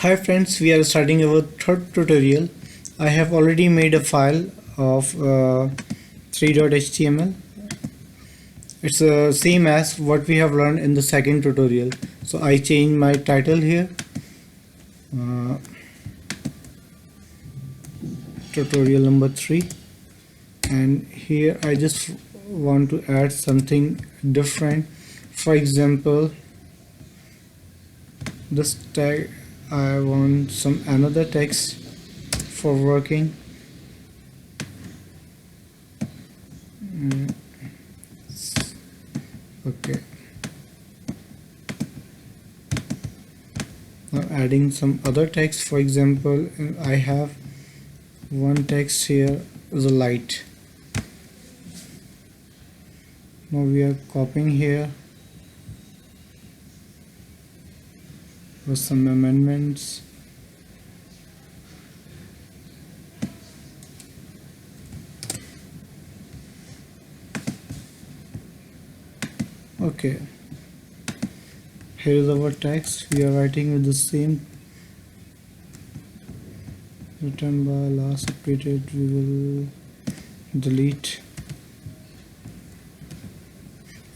Hi friends, we are starting our third tutorial. I have already made a file of 3.html. It's the same as what we have learned in the second tutorial. So I change my title here. Uh, Tutorial number 3, and here I just want to add something different. For example, this tag, I want some another text for working. Okay, now adding some other text. For example, I have one text here is a light. Now we are copying here with some amendments. Okay, here is our text. We are writing with the same written by last updated. We will delete.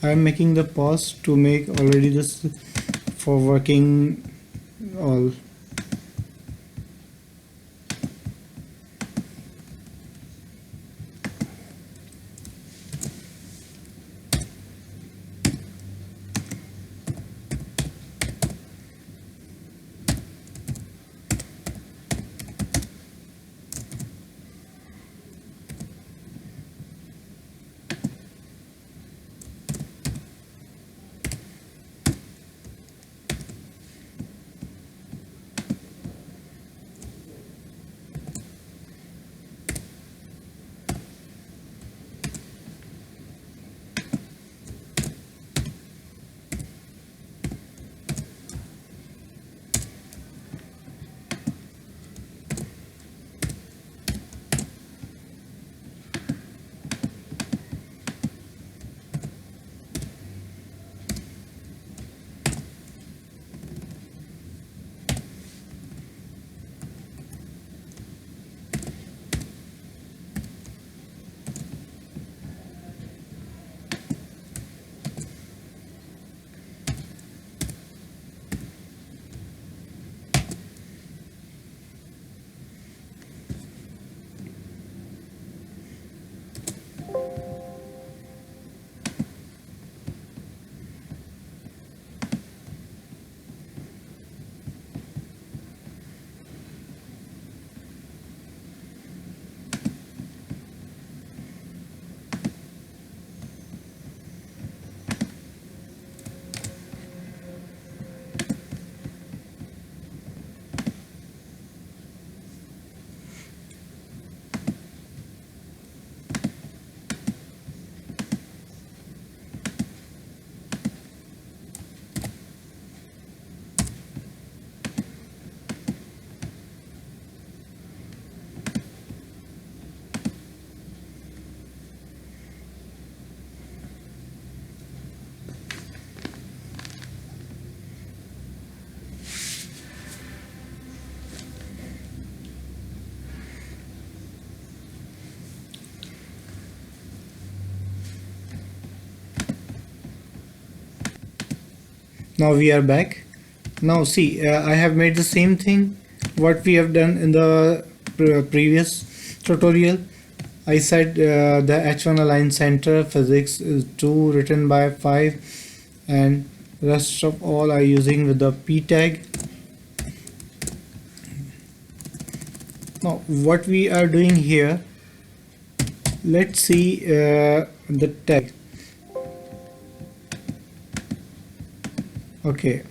I am making the pause to make already this for working all. Now we are back. Now see, I have made the same thing what we have done in the previous tutorial. I said the H1 align center, physics is 2 written by 5, and rest of all are using with the p tag. Now what we are doing here, let's see the tag. Okay,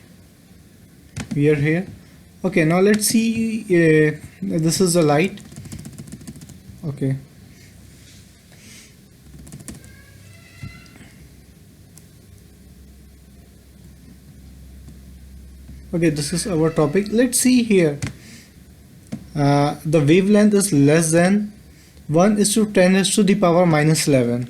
we are here. Okay, now let's see, this is a light. Okay, okay, this is our topic. Let's see here, the wavelength is less than 1:10 raised to the power minus 11.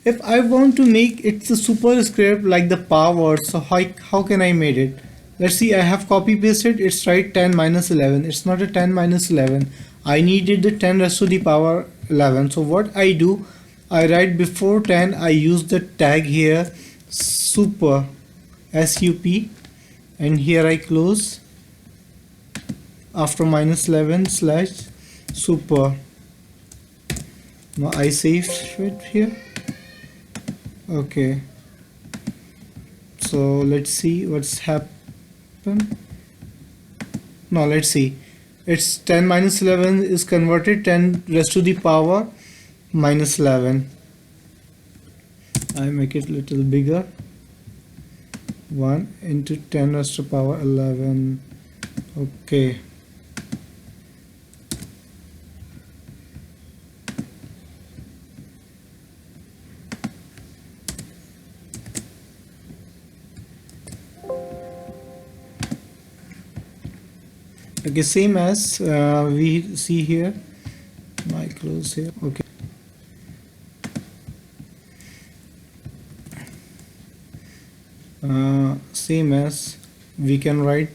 If I want to make it the superscript like the power, so how can I made it? Let's see, I have copy pasted, it's right 10 minus 11. It's not a 10 minus 11. I needed the 10 raised to the power 11. So what I do, I write before 10, I use the tag here, super, SUP, and here I close after minus 11 slash super. Now I save it here. Okay. So let's see what's happened. Now let's see, it's 10 minus 11 is converted 10 raised to the power minus 11. I make it little bigger, 1 into 10 raised to power 11. Okay, okay, same as we see here. I close here. Okay, same as we can write,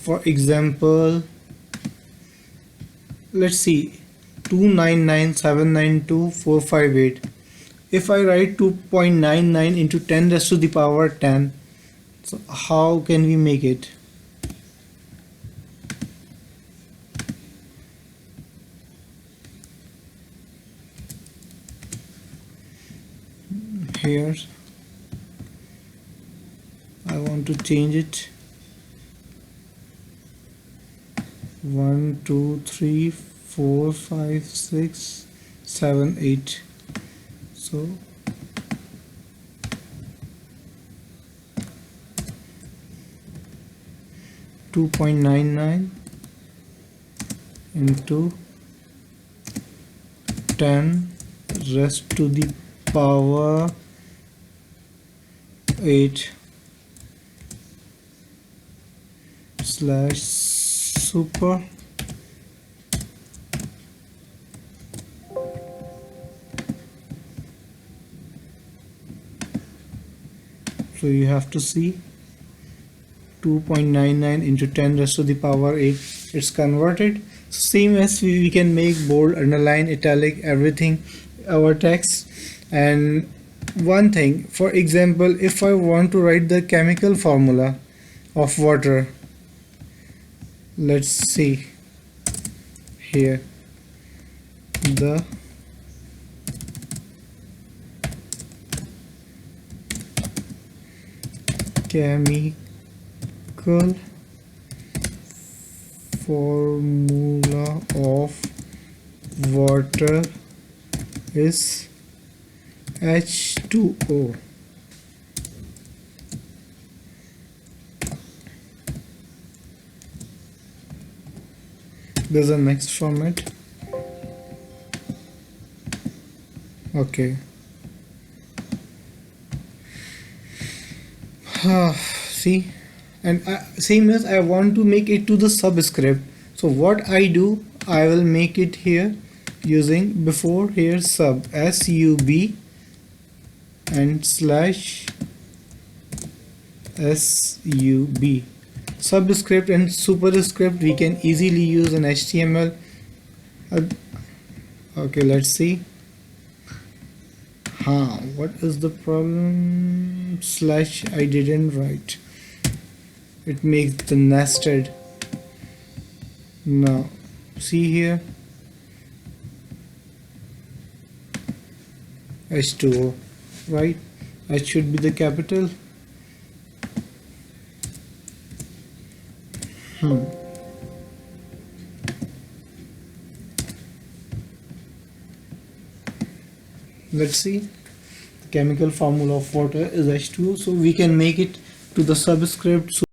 for example, let's see, 299,792,458. If I write 2.99 into 10 raised to the power 10, so how can we make it? Here I want to change it, 1 2 3 4 5 6 7 8. So two 2.99 into 10 raised to the power 8 slash super. So you have to see 2.99 into 10 raised to the power 8, it's converted. So same as we can make bold, underline, italic, everything, our text. And one thing, for example, if I want to write the chemical formula of water, let's see here, the chemical formula of water is H2O. There's a next format. Okay. See, and same as I want to make it to the subscript. So what I do, I will make it here using before here sub, sub, and slash sub. Subscript and superscript we can easily use in HTML. Okay, let's see. What is the problem? Slash I didn't write. It makes the nested. Now see here, H2O, right? H should be the capital. Let's see, the chemical formula of water is H2O, so we can make it to the subscript.